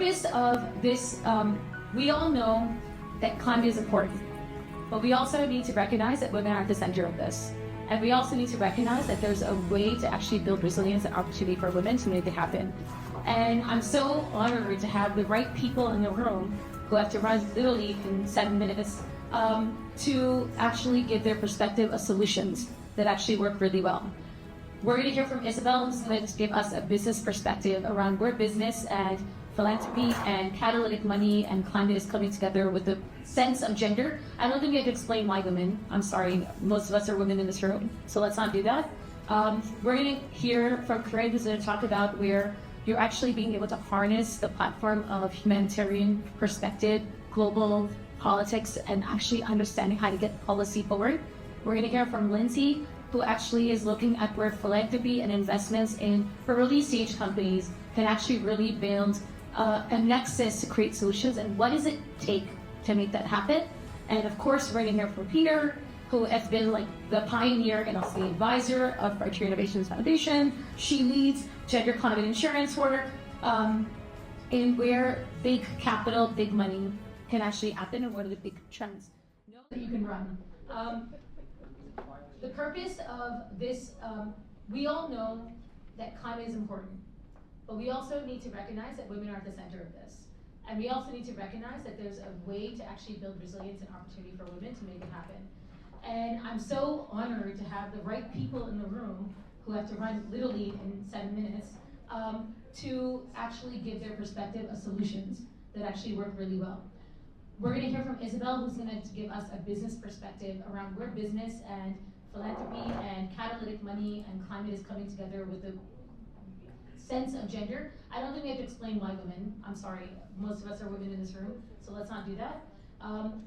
purpose of this, we all know that climate is important, but we also need to recognize that women are at the center of this. And we also need to recognize that there's a way to actually build resilience and opportunity for women to make it happen. And I'm so honored to have the right people in the room who have to run literally in 7 minutes to actually give their perspective of solutions that actually work really well. We're going to hear from Isabelle, who's going to give us a business perspective around where business and philanthropy and catalytic money and climate is coming together with the sense of gender. I don't think we have to explain why women. I'm sorry, most of us are women in this room, so let's not do that. We're going to hear from Carine, who's going to talk about where you're actually being able to harness the platform of humanitarian perspective, global politics, and actually understanding how to get policy forward. We're going to hear from Lindsey, who actually is looking at where philanthropy and investments in early stage companies can actually really build a nexus to create solutions, and what does it take to make that happen. And of course, we're going to hear from Peter, who has been like the pioneer and also the advisor of Frontier Innovations Foundation. She leads gender climate insurance work in where big capital, big money can actually happen, and what are the big trends. Know that you can run. The purpose of this, we all know that climate is important, but we also need to recognize that women are at the center of this. And we also need to recognize that there's a way to actually build resilience and opportunity for women to make it happen. And I'm so honored to have the right people in the room who have to run literally in 7 minutes to actually give their perspective of solutions that actually work really well. We're going to hear from Isabelle, who's going to give us a business perspective around where business and philanthropy and catalytic money and climate is coming together with the sense of gender. I don't think we have to explain why women. I'm sorry, most of us are women in this room, so let's not do that.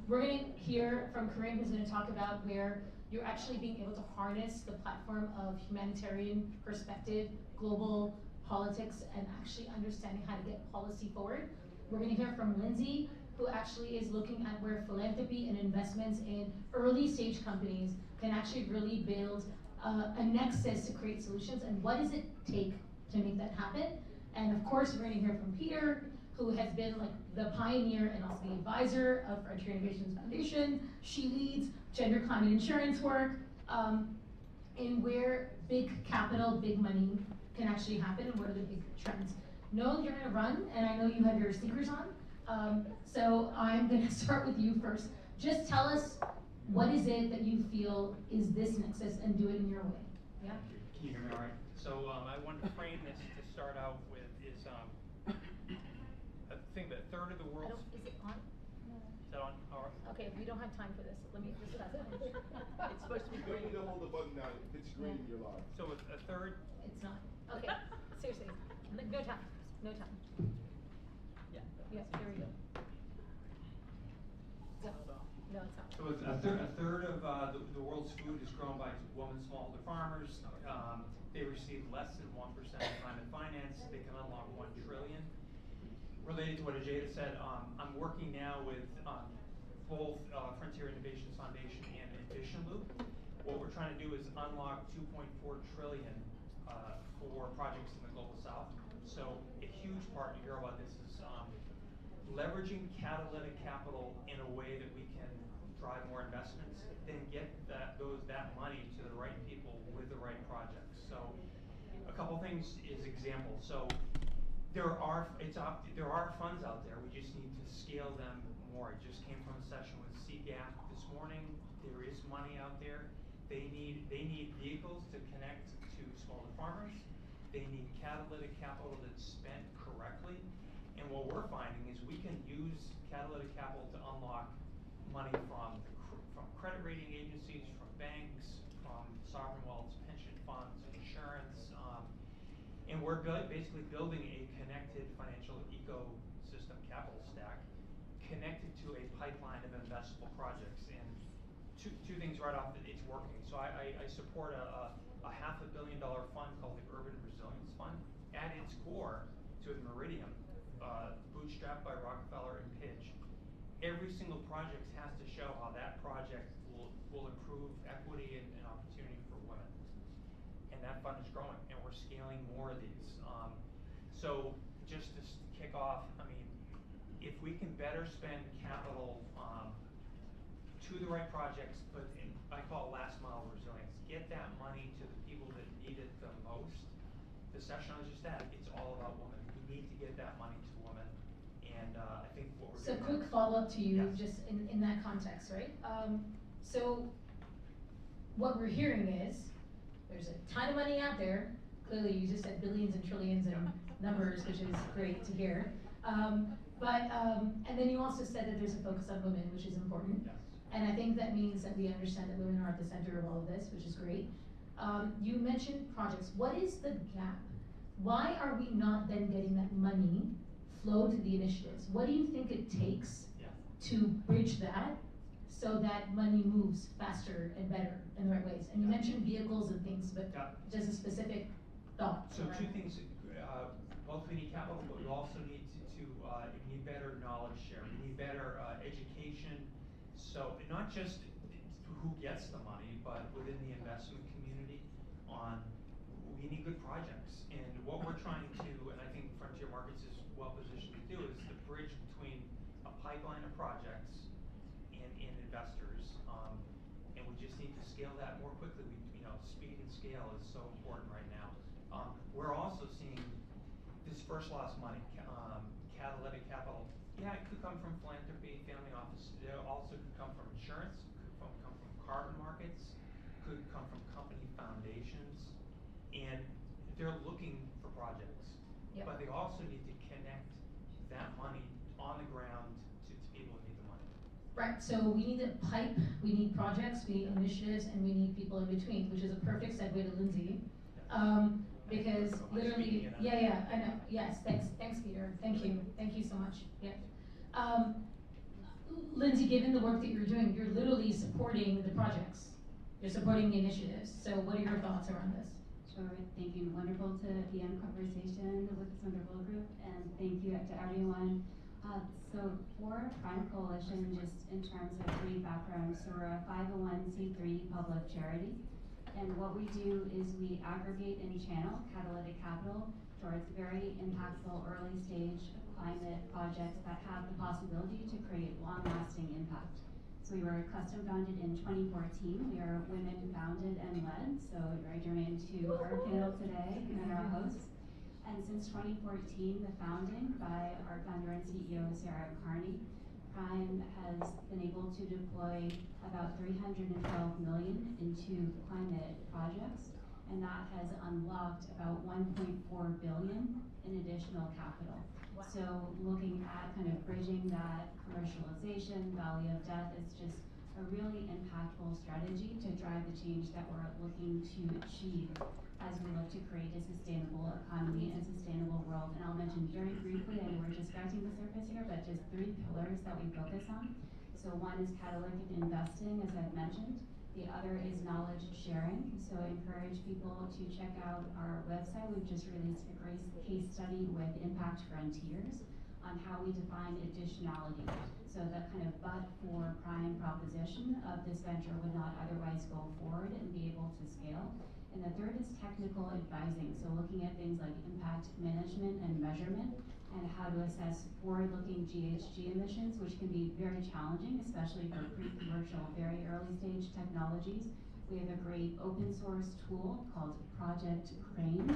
We're going to hear from Carine, who's going to talk about where you're actually being able to harness the platform of humanitarian perspective, global politics, and actually understanding how to get policy forward. We're going to hear from Lindsey, who actually is looking at where philanthropy and investments in early stage companies can actually really build a nexus to create solutions, and what does it take to make that happen. And of course, we're going to hear from Peter, who has been like the pioneer and also the advisor of Frontier Innovations Foundation. She leads gender climate insurance work in where big capital, big money can actually happen, and what are the big trends. Know you're going to run, and I know you have your sneakers on. So I'm going to start with you first. Just tell us, what is it that you feel is this nexus, and do it in your way. Yeah? Can you hear me all right? So I wanted to frame this to start out with is I think that a third of the world's... Is it on? No. Is that on? All right. Okay, we don't have time for this. Let me discuss it. It's supposed to be green. You don't hold the button down. If it's green, you're live. So a third... It's not. Okay, seriously. No time. No time. Yeah. Yes, here we go. No, it's not. So a third of the world's food is grown by women smallholder farmers. They receive less than 1% of climate finance. They can unlock $1 trillion. Related to what Ajaita said, I'm working now with both Frontier Innovations Foundation and Ambition Loop. What we're trying to do is unlock $2.4 trillion for projects in the global south. So a huge part, you hear about this, is leveraging catalytic capital in a way that we can drive more investments, then get that money to the right people with the right projects. So a couple things is examples. So there are funds out there. We just need to scale them more. I just came from a session with CGAP this morning. There is money out there. They need vehicles to connect to smaller farmers. They need catalytic capital that's spent correctly. And what we're finding is we can use catalytic capital to unlock money from credit rating agencies, from banks, from sovereign wealths, pension funds, insurance. And we're basically building a connected financial ecosystem capital stack connected to a pipeline of investable projects. And two things right off, it's working. So I support a $500 million fund called the Urban Resilience Fund. At its core, to Meridian, bootstrapped by Rockefeller and Pitch, every single project has to show how that project will improve equity and opportunity for women. And that fund is growing, and we're scaling more of these. So just to kick off, I mean, if we can better spend capital to the right projects, but I call it last mile resilience, get that money to the people that need it the most. The session I was just at, it's all about women. We need to get that money to women, and I think what we're doing. So quick follow-up to you, Yes. just in that context, right? So what we're hearing is, there's a ton of money out there. Clearly, you just said billions and trillions and numbers, which is great to hear. And then you also said that there's a focus on women, which is important. Yes. And I think that means that we understand that women are at the center of all of this, which is great. You mentioned projects. What is the gap? Why are we not then getting that money flow to the initiatives? What do you think it takes to bridge that so that money moves faster and better in the right ways? And you mentioned vehicles and things, but just a specific thought. So two things, both we need capital, but we also need we need better knowledge share. We need better education. So not just who gets the money, but within the investment community we need good projects. And what we're trying to, and I think Frontier Markets is well positioned to do, is the bridge between a pipeline of projects and investors. And we just need to scale that more quickly. Speed and scale is so important right now. We're also seeing this first loss money, Catalytic capital. Yeah, it could come from philanthropy, family office. It also could come from insurance, could come from carbon markets, could come from company foundations, and they're looking for projects. Yep. But they also need to connect that money on the ground to people who need the money. Right, so we need a pipe, we need projects, we need initiatives, and we need people in between, which is a perfect segue to Lindsey. Because literally, I know, yes, thanks Peter, thank you so much, yeah. Lindsey, given the work that you're doing, you're literally supporting the projects, you're supporting the initiatives, so what are your thoughts around this? Sure, thank you, wonderful to be in conversation with this wonderful group, and thank you to everyone. So for Prime Coalition, just in terms of brief background, so we're a 501c3 public charity. And what we do is we aggregate and channel Catalytic capital towards very impactful early stage climate projects that have the possibility to create long-lasting impact. So we were custom founded in 2014. We are women founded and led, so very germane to our panel today and our hosts. And since 2014, the founding by our founder and CEO, Sarah Carine, Prime has been able to deploy about $312 million into climate projects, and that has unlocked about $1.4 billion in additional capital. Wow. So looking at kind of bridging that commercialization, valley of death, is just a really impactful strategy to drive the change that we're looking to achieve as we look to create a sustainable economy and sustainable world. And I'll mention very briefly, I know we're just scratching the surface here, but just 3 pillars that we focus on. So one is catalytic investing, as I've mentioned. The other is knowledge sharing. So I encourage people to check out our website. We've just released a great case study with Impact Frontiers on how we define additionality. So the kind of but-for Prime proposition of this venture would not otherwise go forward and be able to scale. And the third is technical advising, so looking at things like impact management and measurement, and how to assess forward-looking GHG emissions, which can be very challenging, especially for pre-commercial, very early stage technologies. We have a great open source tool called Project Crane,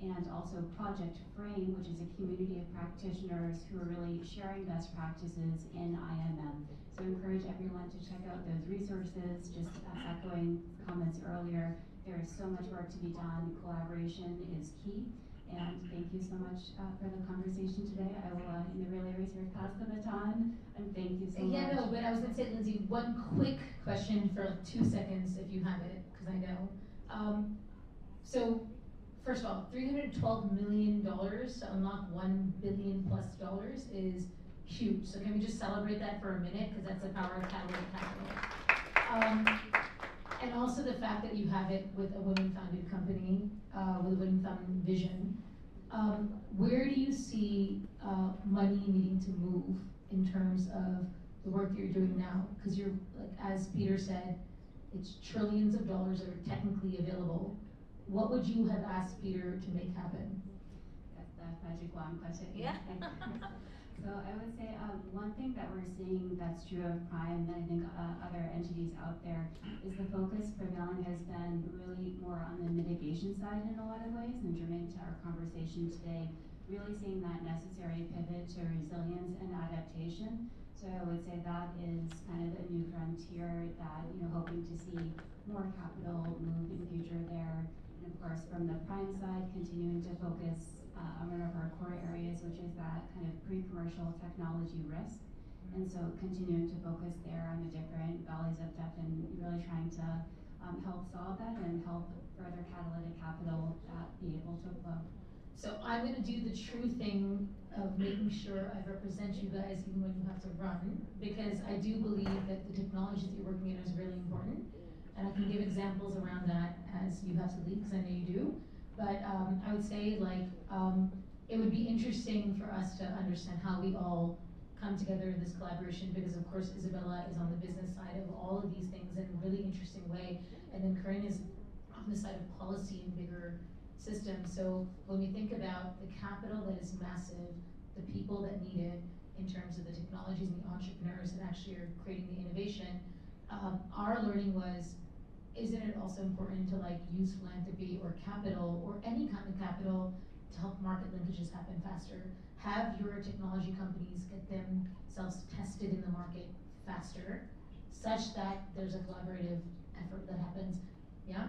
and also Project Frame, which is a community of practitioners who are really sharing best practices in IMM. So I encourage everyone to check out those resources, just echoing comments earlier. There is so much work to be done. Collaboration is key. And thank you so much for the conversation today. I will, in the relay race here, pass the baton. And thank you so much. Yeah, no, but I was going to say, Lindsey, one quick question for 2 seconds, if you have it, because I know. So, first of all, $312 million to unlock $1 billion plus is huge. So can we just celebrate that for a minute? Because that's the power of Catalytic capital. And also the fact that you have it with a women-founded company, with a women-founded vision. Where do you see money needing to move in terms of the work that you're doing now? Because you're, like, as Peter said, it's trillions of dollars that are technically available. What would you have asked Peter to make happen? That's the magic wand question. Yeah. So I would say one thing that we're seeing that's true of Prime, and I think other entities out there, is the focus prevailing has been really more on the mitigation side in a lot of ways, and germane to our conversation today, really seeing that necessary pivot to resilience and adaptation. So I would say that is kind of a new frontier that, hoping to see more capital move in the future there. And of course, from the Prime side, continuing to focus on one of our core areas, which is that kind of pre-commercial technology risk. And so continuing to focus there on the different valleys of debt and really trying to help solve that and help further catalytic capital be able to flow. So I'm gonna do the true thing of making sure I represent you guys even when you have to run, because I do believe that the technologies that you're working in is really important. And I can give examples around that as you have to leave, because I know you do. But I would say it would be interesting for us to understand how we all come together in this collaboration, because of course Isabella is on the business side of all of these things in a really interesting way, and then Carine is on the side of policy and bigger systems. So when we think about the capital that is massive, the people that need it in terms of the technologies and the entrepreneurs that actually are creating the innovation, our learning was, isn't it also important to use philanthropy or capital or any kind of capital to help market linkages happen faster? Have your technology companies get themselves tested in the market faster, such that there's a collaborative effort that happens. Yeah?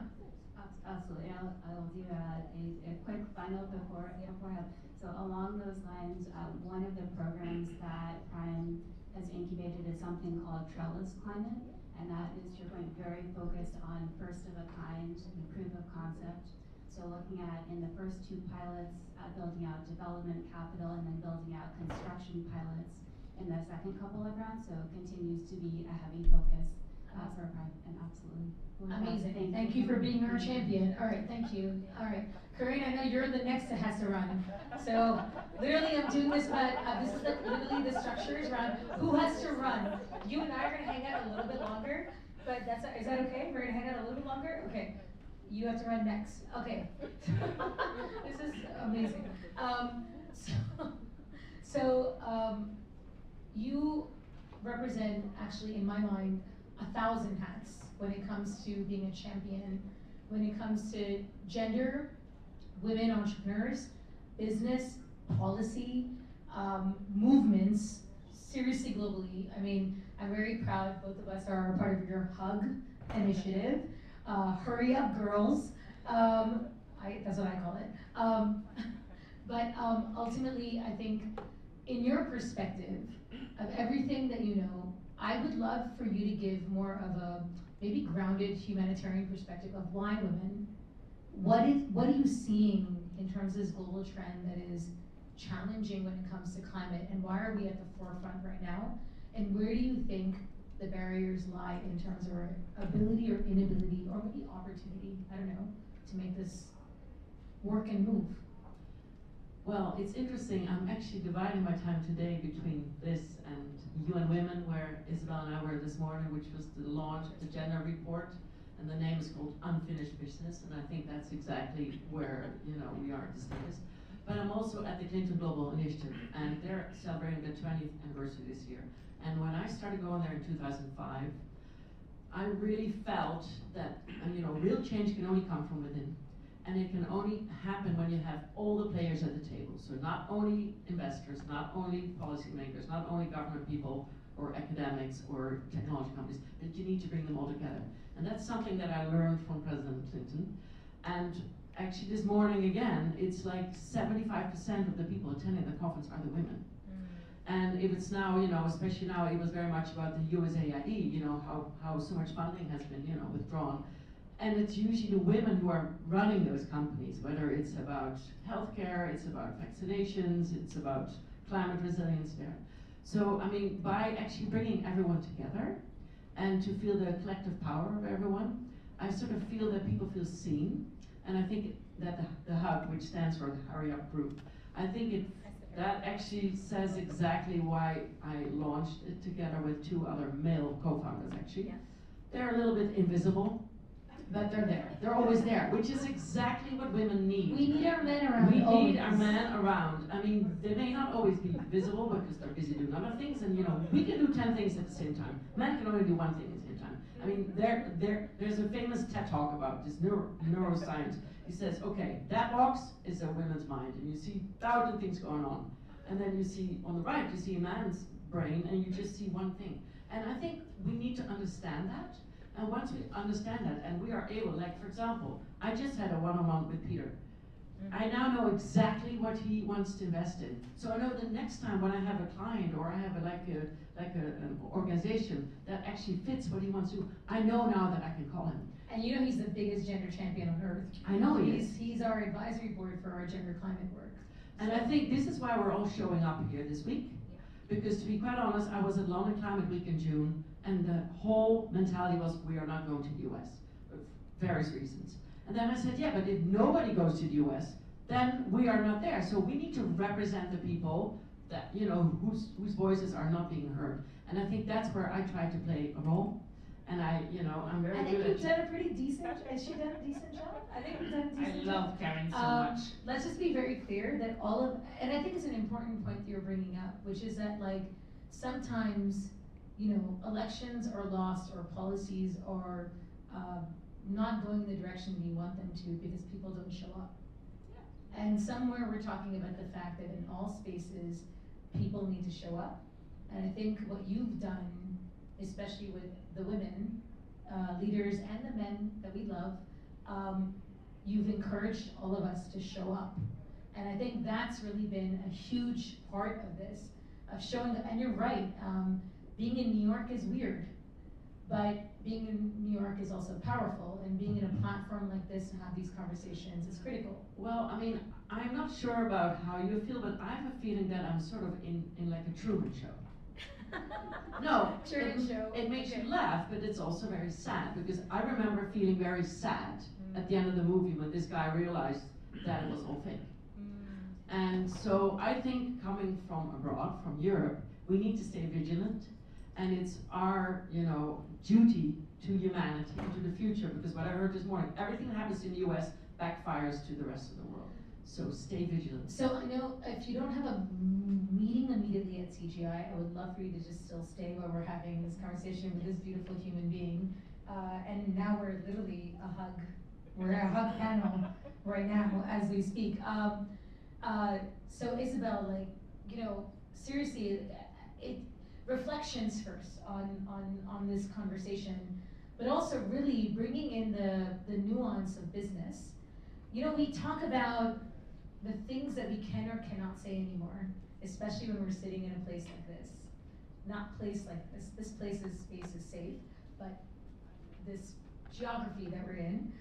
Absolutely. I'll do a quick final before I have. So along those lines, one of the programs that Prime has incubated is something called Trellis Climate. And that is, you're going very focused on first of a kind and proof of concept. So looking at, in the first two pilots, building out development capital and then building out construction pilots in the second couple of rounds. So it continues to be a heavy focus for Prime, and absolutely. Amazing. Thank you for being our champion. All right, thank you. All right, Carine, I know you're the next that has to run. So literally, I'm doing this, but this is literally the structure is around who has to run. You and I are gonna hang out a little bit longer, but is that okay? We're gonna hang out a little bit longer. Okay. You have to run next. Okay. This is amazing. So you represent, actually, in my mind, 1,000 hats when it comes to being a champion, when it comes to gender, women entrepreneurs, business, policy, movements, seriously globally. I mean, I'm very proud both of us are a part of your HUG initiative. Hurry up, girls. That's what I call it. But ultimately, I think in your perspective of everything that you know, I would love for you to give more of a maybe grounded humanitarian perspective of why women. What are you seeing in terms of this global trend that is challenging when it comes to climate, and why are we at the forefront right now? And where do you think the barriers lie in terms of our ability or inability, or maybe opportunity, I don't know, to make this work and move? Well, it's interesting. I'm actually dividing my time today between this and UN Women, where Isabelle and I were this morning, which was the launch of the gender report, and the name is called Unfinished Business, and I think that's exactly where we are at this status. But I'm also at the Clinton Global Initiative, and they're celebrating the 20th anniversary this year. And when I started going there in 2005, I really felt that real change can only come from within. And it can only happen when you have all the players at the table. So not only investors, not only policymakers, not only government people or academics or technology companies, but you need to bring them all together. And that's something that I learned from President Clinton. And actually this morning again, it's like 75% of the people attending the conference are the women. And if it's now, especially now, it was very much about the USAID, how so much funding has been, withdrawn. And it's usually the women who are running those companies, whether it's about healthcare, it's about vaccinations, it's about climate resilience there. So, I mean, by actually bringing everyone together and to feel the collective power of everyone, I sort of feel that people feel seen. And I think that the HUG, which stands for the Hurry Up Group, I think that actually says exactly why I launched it together with two other male co-founders, actually. Yeah. They're a little bit invisible, but they're there. They're always there, which is exactly what what women need. We need our men around. We always. need our men around. I mean, they may not always be visible because they're busy doing other things, and we can do 10 things at the same time. Men can only do one thing at the same time. I mean, there's a famous TED talk about this neuroscience. He says, okay, that box is a woman's mind, and you see 1,000 things going on. And then you see, on the right, you see a man's brain, and you just see one thing. And I think we need to understand that. And once we understand that, and we are able, like for example, I just had a one-on-one with Peter. I now know exactly what he wants to invest in. So I know the next time when I have a client or I have an organization that actually fits what he wants to do, I know now that I can call him. And he's the biggest gender champion on earth. I know he is. He's our advisory board for our gender climate work. And I think this is why we're all showing up here this week. Because to be quite honest, I was at London Climate Week in June, and the whole mentality was, we are not going to the US, for various reasons. And then I said, yeah, but if nobody goes to the US, then we are not there. So we need to represent the people that, whose voices are not being heard. And I think that's where I try to play a role. And I'm very good at it. I think you've done a pretty decent, has she done a decent job? I think we've done a decent job. I love Carine so much. Let's just be very clear that and I think it's an important point that you're bringing up, which is that sometimes, elections are lost or policies are not going in the direction we want them to because people don't show up. Yeah. And somewhere we're talking about the fact that in all spaces, people need to show up. And I think what you've done, especially with the women, leaders and the men that we love, you've encouraged all of us to show up. And I think that's really been a huge part of this, of showing up. And you're right, being in New York is weird, but being in New York is also powerful, and being in a platform like this and have these conversations is critical. Well, I mean, I'm not sure about how you feel, but I have a feeling that I'm sort of in like a Truman Show. No, it makes you laugh, but it's also very sad, because I remember feeling very sad at the end of the movie when this guy realized that it was all fake. And so I think coming from abroad, from Europe, we need to stay vigilant, and it's our duty to humanity and to the future, because what I heard this morning, everything that happens in the US backfires to the rest of the world. So stay vigilant. So I know if you don't have a meeting immediately at CGI, I would love for you to just still stay while we're having this conversation with this beautiful human being. And now we're literally we're at a hug panel right now as we speak. So Isabelle, seriously, reflections first on this conversation, but also really bringing in the nuance of business. We talk about the things that we can or cannot say anymore, especially when we're sitting in a place like this. Not place like this. This space is safe, but this geography that we're in,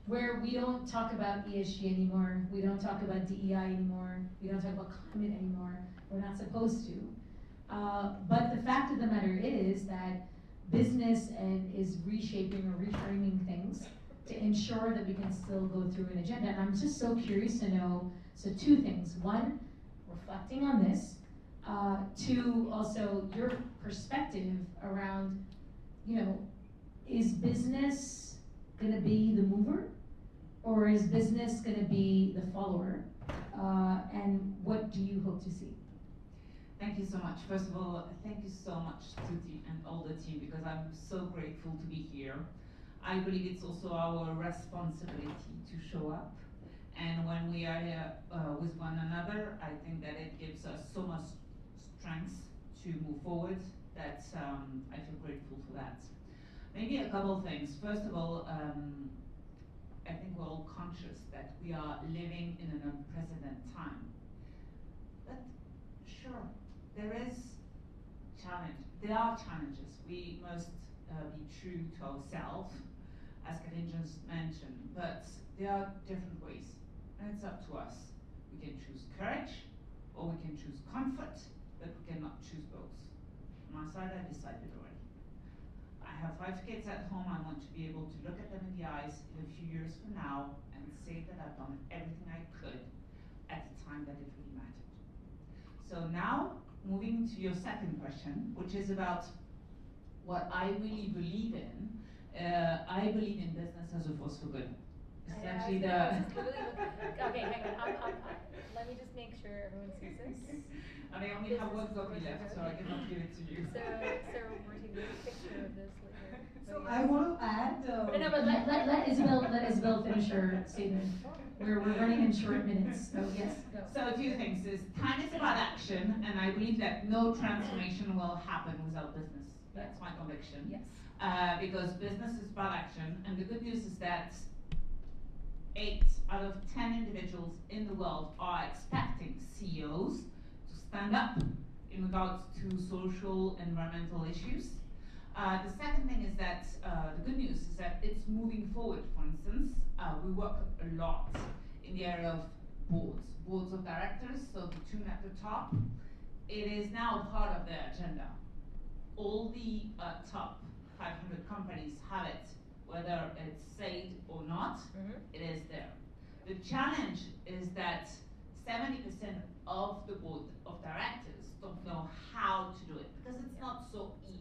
where we don't talk about ESG anymore, we don't talk about DEI anymore, we don't talk about climate anymore, we're not supposed to. But the fact of the matter is that business is reshaping or reframing things to ensure that we can still go through an agenda. And I'm just so curious to know, so two things. One, reflecting on this. Two, also your perspective around, is business gonna be the mover? Or is business gonna be the follower? And what do you hope to see? Thank you so much. First of all, thank you so much to and all the team, because I'm so grateful to be here. I believe it's also our responsibility to show up. And when we are here with one another, I think that it gives us so much strength to move forward that I feel grateful for that. Maybe a couple of things. First of all, I think we're all conscious that we are living in an unprecedented time. But sure, there are challenges. We must be true to ourselves, as Carine just mentioned, but there are different ways, and it's up to us. We can choose courage, or we can choose comfort, but we cannot choose both. On my side, I decided already. I have 5 kids at home. I want to be able to look at them in the eyes in a few years from now and say that I've done everything I could at the time that it really mattered. So now, moving to your second question, which is about what I really believe in. I believe in business as a force for good. It's I actually was the. literally okay, hang on. Let me just make sure everyone sees this. And I only have one copy left, so I cannot give it to you. So we're taking a picture of this later. So I want to add. No, but let Isabelle finish her statement. We're running in short minutes, so yes. Go. So a few things is time is about action, and I believe that no transformation will happen without business. That's my conviction. Yes. Because business is about action, and the good news is that 8 out of 10 individuals in the world are expecting CEOs to stand up in regards to social, environmental issues. The second thing is that the good news is that it's moving forward. For instance, we work a lot in the area of boards of directors, so the tune at the top. It is now part of their agenda. All the top 500 companies have it, whether it's said or not, it is there. The challenge is that 70% of the board of directors don't know how to do it, because it's not so easy.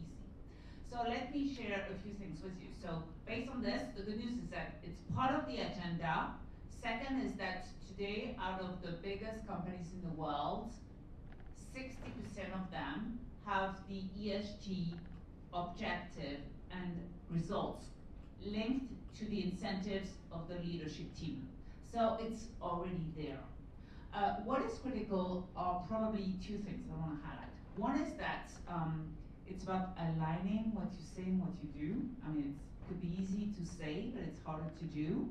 So let me share a few things with you. So based on this, the good news is that it's part of the agenda. Second is that today, out of the biggest companies in the world, 60% of them have the ESG objective and results linked to the incentives of the leadership team. So it's already there. What is critical are probably 2 things I want to highlight. One is that it's about aligning what you say and what you do. I mean, it could be easy to say, but it's harder to do.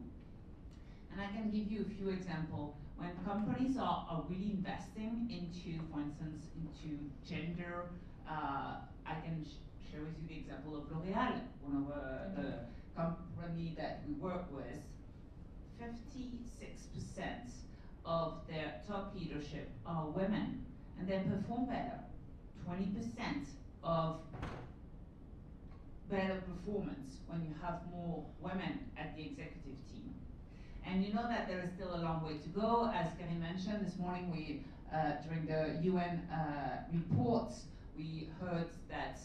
And I can give you a few examples. When companies are really investing into, for instance, into gender, I can share with you the example of L'Oréal, one of the company that we work with. 56% of their top leadership are women, and they perform better. 20% of better performance when you have more women at the executive team. And you know that there is still a long way to go. As Carine mentioned this morning, we during the UN reports, we heard that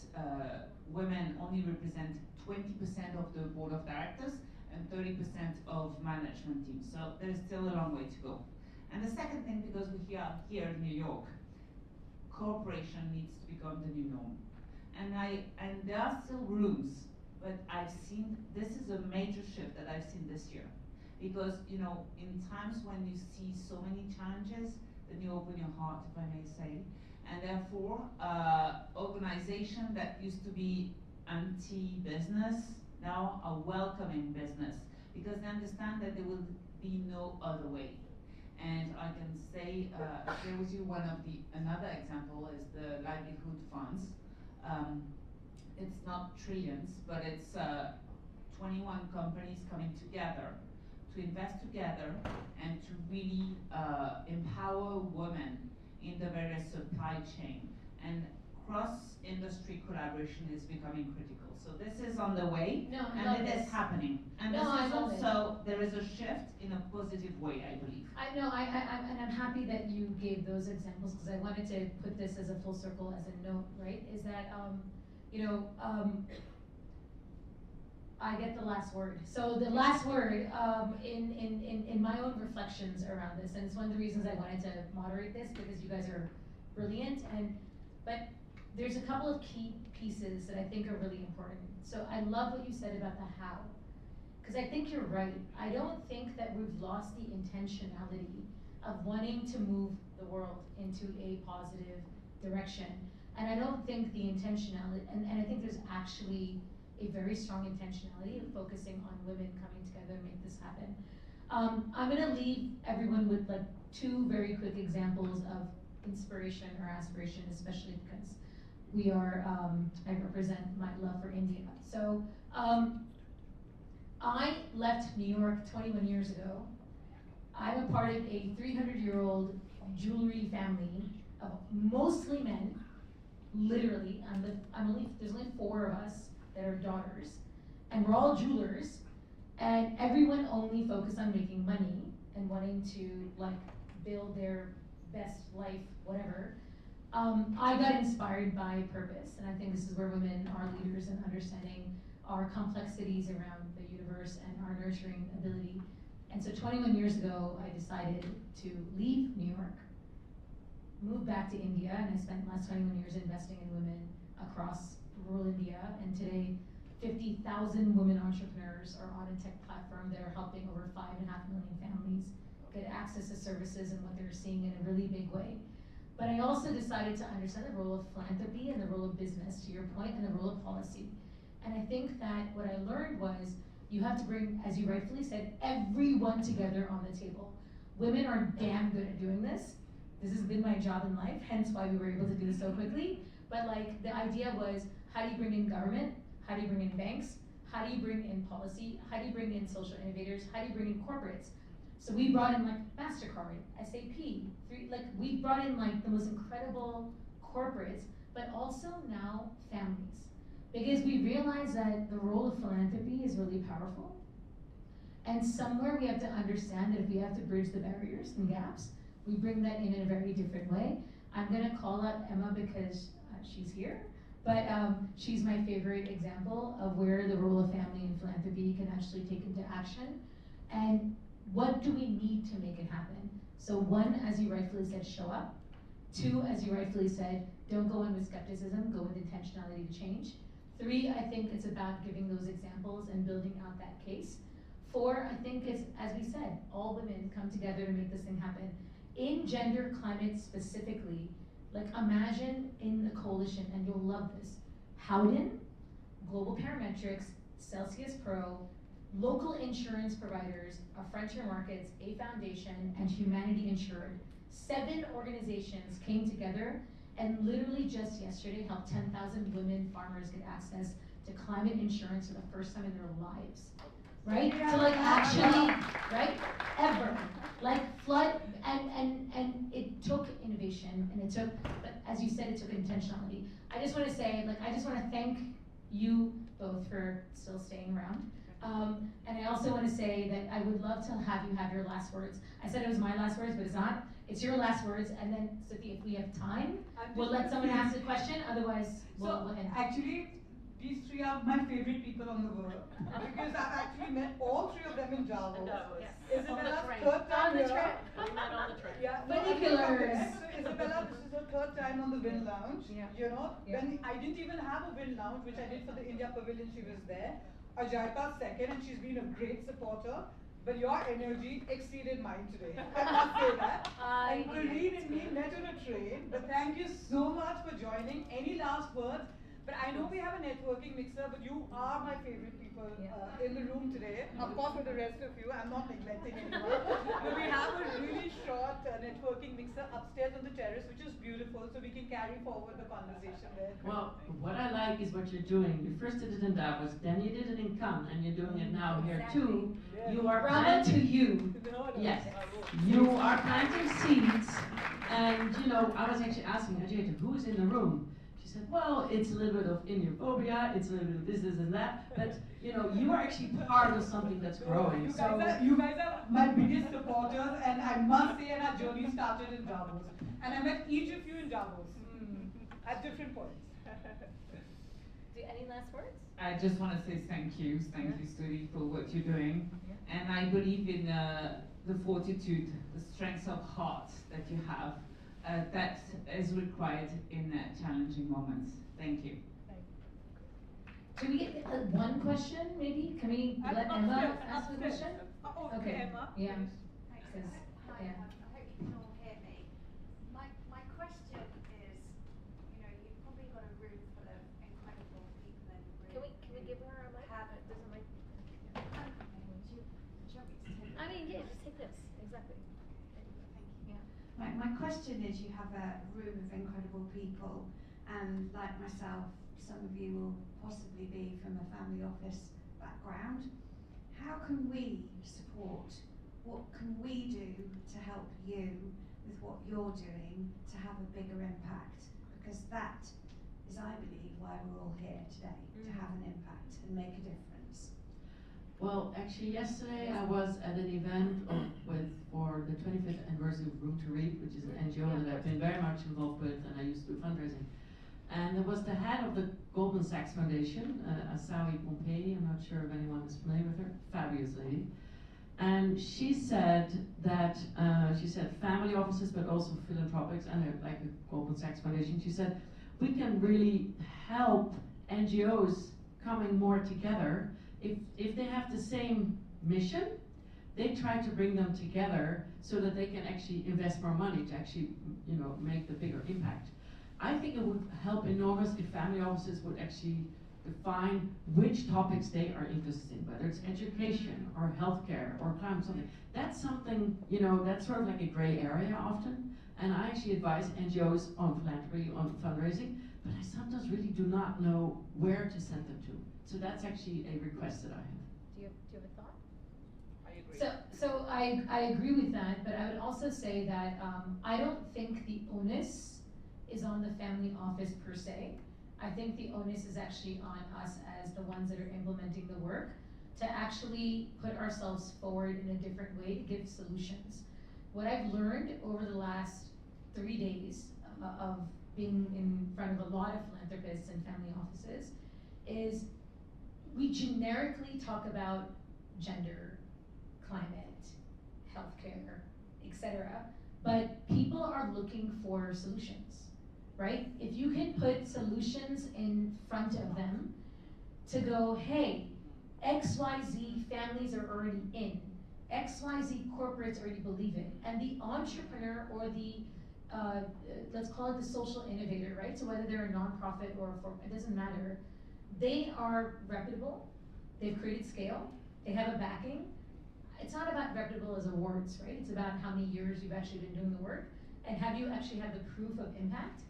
women only represent 20% of the board of directors and 30% of management teams. So there's still a long way to go. And the second thing, because we are here in New York, cooperation needs to become the new norm. And there are still rooms, but I've seen, this is a major shift that I've seen this year. Because, you know, in times when you see so many challenges, then you open your heart, if I may say. And therefore, organizations that used to be anti-business now are welcoming business, because they understand that there will be no other way. And I can say, share with you another example is the livelihood funds. It's not trillions, but it's 21 companies coming together to invest together and to really empower women in the various supply chain. And cross-industry collaboration is becoming critical. So this is on the way, and it is happening. And this is also, there is a shift in a positive way, I believe. And I'm happy that you gave those examples, because I wanted to put this as a full circle, as a note, right? Is that, I get the last word. So the last word in my own reflections around this, and it's one of the reasons I wanted to moderate this, because you guys are brilliant, but there's a couple of key pieces that I think are really important. So I love what you said about the how, because I think you're right. I don't think that we've lost the intentionality of wanting to move the world into a positive direction. And I don't think the intentionality, and I think there's actually a very strong intentionality of focusing on women coming together to make this happen. I'm gonna leave everyone with like 2 very quick examples of inspiration or aspiration, especially because we are, I represent my love for India. So I left New York 21 years ago. I'm a part of a 300-year-old jewelry family of mostly men, literally. There's only 4 of us that are daughters, and we're all jewelers, and everyone only focused on making money and wanting to like build their best life, whatever. I got inspired by purpose, and I think this is where women are leaders in understanding our complexities around the universe and our nurturing ability. And so 21 years ago, I decided to leave New York, move back to India, and I spent the last 21 years investing in women across rural India. And today, 50,000 women entrepreneurs are on a tech platform that are helping over 5.5 million families get access to services and what they're seeing in a really big way. But I also decided to understand the role of philanthropy and the role of business, to your point, and the role of policy. And I think that what I learned was you have to bring, as you rightfully said, everyone together on the table. Women are damn good at doing this. This has been my job in life, hence why we were able to do this so quickly. But like the idea was, how do you bring in government? How do you bring in banks? How do you bring in policy? How do you bring in social innovators? How do you bring in corporates? So we brought in like MasterCard, SAP, we brought in like the most incredible corporates, but also now families. Because we realize that the role of philanthropy is really powerful. And somewhere we have to understand that if we have to bridge the barriers and gaps, we bring that in a very different way. I'm gonna call out Emma because she's here, but she's my favorite example of where the role of family and philanthropy can actually take into action. And what do we need to make it happen? So one, as you rightfully said, show up. Two, as you rightfully said, don't go in with skepticism, go with intentionality to change. Three, I think it's about giving those examples and building out that case. Four, I think it's, as we said, all women come together to make this thing happen. In gender climate specifically, like imagine in the coalition, and you'll love this, Howden, Global Parametrics, Celsius Pro, local insurance providers, Frontier Markets, A Foundation, and Humanity Insured. 7 organizations came together and literally just yesterday helped 10,000 women farmers get access to climate insurance for the first time in their lives. Right? To like actually, right? Ever. Like flood, and it took innovation, and it took, but as you said, it took intentionality. I just want to say, like, I just want to thank you both for still staying around. And I also want to say that I would love to have you have your last words. I said it was my last words, but it's not. It's your last words, and then, Sophie, if we have time, we'll let someone ask a question, otherwise we'll end. Actually, these 3 are my favorite people on the world, because I've actually met all 3 of them in Davos. Yes. Isabella's third time On the here. trip. We met on the trip. Yeah, Binoculars. So Isabella, this is her 3rd time on the Win Lounge. Yeah. You know, Yeah. when I didn't even have a Win Lounge, which I did for the India Pavilion, she was there. Ajaita's 2nd, and she's been a great supporter. But your energy exceeded mine today. I must say that. And Carine and me met on a train. But thank you so much for joining. Any last words? But I know we have a networking mixer, but you are my favorite people in the room today. Of course, with the rest of you, I'm not neglecting anyone. But we have a really short networking mixer upstairs on the terrace, which is beautiful, so we can carry forward the conversation there. Well, what I like is what you're doing. You first did it in Davos, then you did it in Cannes, and you're doing it now here too. Yes. You are Bravo to you. No, Yes, you are planting seeds, and you know, I was actually asking Ajaita, who is in the room? She said, well, it's a little bit of Indiophobia, it's a little bit of this and that, but you know, you are actually part of something that's growing. You guys are my biggest supporters, and I must say, our journey started in Davos. And I met each of you in Davos at different points. Any last words? I just want to say thank you, Studi, for what you're doing. And I believe in the fortitude, the strength of heart that you have. That is required in challenging moments. Thank you. Can we get one question, maybe? Can we let Emma ask the question? Okay, Emma. Yeah. Hi, Yeah. I hope you can all hear me. My question is, you know, you've probably got a room full of incredible people in the room. Can we give her a mic? There's a mic. Do you want me to take I mean, yeah, just take this. Exactly. Thank you. Yeah. My question is, you have a room of incredible people, and like myself, some of you will possibly be from a family office background. How can we support? What can we do to help you with what you're doing to have a bigger impact? Because that is, I believe, why we're all here today, to have an impact and make a difference. Well, actually yesterday I was at an event for the 25th anniversary of Room to Read, which is an NGO that I've been very much involved with, and I used to do fundraising. And there was the head of the Goldman Sachs Foundation, Asawi Pompei. I'm not sure if anyone is familiar with her. Fabulous lady. And she said that, family offices, but also philanthropics and like the Goldman Sachs Foundation, she said, we can really help NGOs coming more together. If they have the same mission, they try to bring them together so that they can actually invest more money to actually, make the bigger impact. I think it would help enormous if family offices would actually define which topics they are interested in, whether it's education or healthcare or climate, something. That's something, that's sort of like a gray area often. And I actually advise NGOs on philanthropy, on fundraising, but I sometimes really do not know where to send them to. So that's actually a request that I have. Do you have a thought? I agree. So I agree with that, but I would also say that I don't think the onus is on the family office per se. I think the onus is actually on us as the ones that are implementing the work to actually put ourselves forward in a different way to give solutions. What I've learned over the last 3 days of being in front of a lot of philanthropists and family offices is we generically talk about gender, climate, healthcare, etc. But people are looking for solutions, right? If you can put solutions in front of them to go, hey, XYZ families are already in, XYZ corporates already believe it, and the entrepreneur or the, let's call it the social innovator, right? So whether they're a nonprofit or it doesn't matter, they are reputable, they've created scale, they have a backing. It's not about reputable as awards, right? It's about how many years you've actually been doing the work and have you actually had the proof of impact.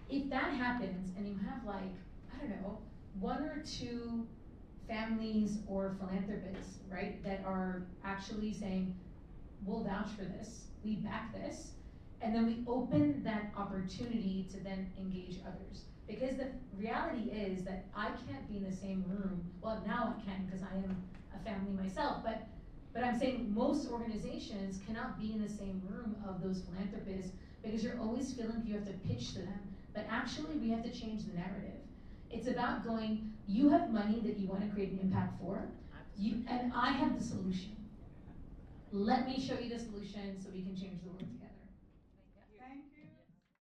If that happens and you have like, I don't know, 1 or 2 families or philanthropists, right, that are actually saying, we'll vouch for this, we back this, and then we open that opportunity to then engage others. Because the reality is that I can't be in the same room, well now I can because I am a family myself, but I'm saying most organizations cannot be in the same room of those philanthropists because you're always feeling you have to pitch to them. But actually we have to change the narrative. It's about going, you have money that you want to create an impact for, and I have the solution. Let me show you the solution so we can change the world together.